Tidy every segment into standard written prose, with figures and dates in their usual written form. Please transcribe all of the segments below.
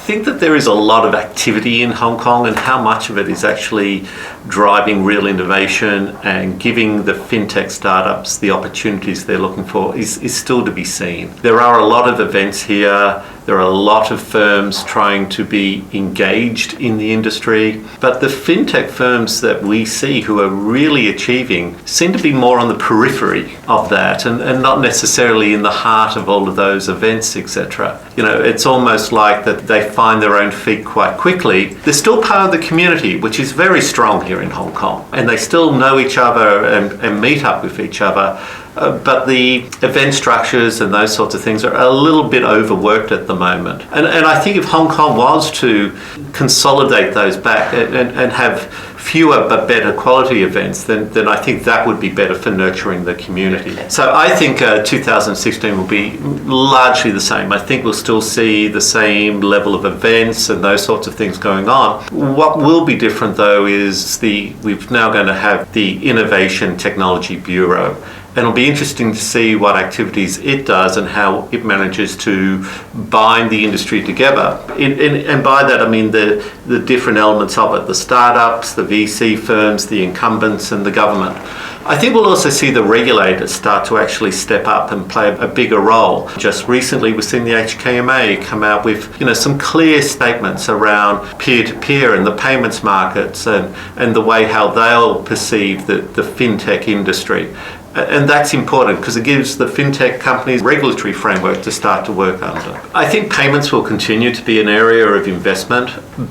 think that there is a lot of activity in Hong Kong, and how much of it is actually driving real innovation and giving the fintech startups the opportunities they're looking for is still to be seen. There are a lot of events here. There are a lot of firms trying to be engaged in the industry, but the fintech firms that we see who are really achieving seem to be more on the periphery of that and not necessarily in the heart of all of those events, etc. It's almost like that they find their own feet quite quickly. They're still part of the community, which is very strong here in Hong Kong, and they still know each other and meet up with each other. But the event structures and those sorts of things are a little bit overworked at the moment. And I think if Hong Kong was to consolidate those back and have fewer but better quality events, then I think that would be better for nurturing the community. So I think 2016 will be largely the same. I think we'll still see the same level of events and those sorts of things going on. What will be different though is we're now going to have the Innovation Technology Bureau. And it'll be interesting to see what activities it does and how it manages to bind the industry together. And by that, I mean the different elements of it, the startups, the VC firms, the incumbents, and the government. I think we'll also see the regulators start to actually step up and play a bigger role. Just recently, we've seen the HKMA come out with some clear statements around peer-to-peer and the payments markets and the way how they'll perceive the fintech industry. And that's important because it gives the fintech companies regulatory framework to start to work under. I think payments will continue to be an area of investment,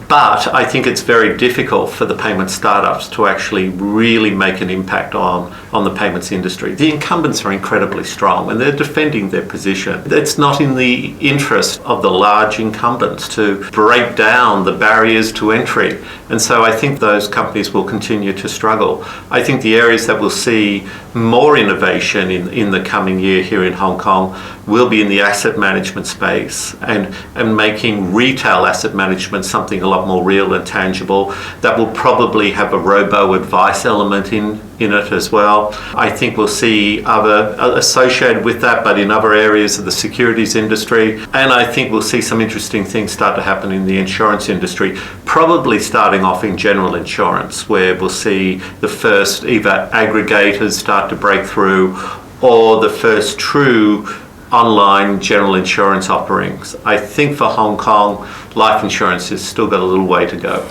but I think it's very difficult for the payment startups to actually really make an impact on the payments industry. The incumbents are incredibly strong and they're defending their position. It's not in the interest of the large incumbents to break down the barriers to entry. And so I think those companies will continue to struggle. I think the areas that we'll see more innovation in the coming year here in Hong Kong will be in the asset management space and making retail asset management something a lot more real and tangible. That will probably have a robo-advice element in it as well. I think we'll see other associated with that, but in other areas of the securities industry. And I think we'll see some interesting things start to happen in the insurance industry, probably starting off in general insurance, where we'll see the first either aggregators start to break through or the first true online general insurance offerings. I think for Hong Kong, life insurance has still got a little way to go.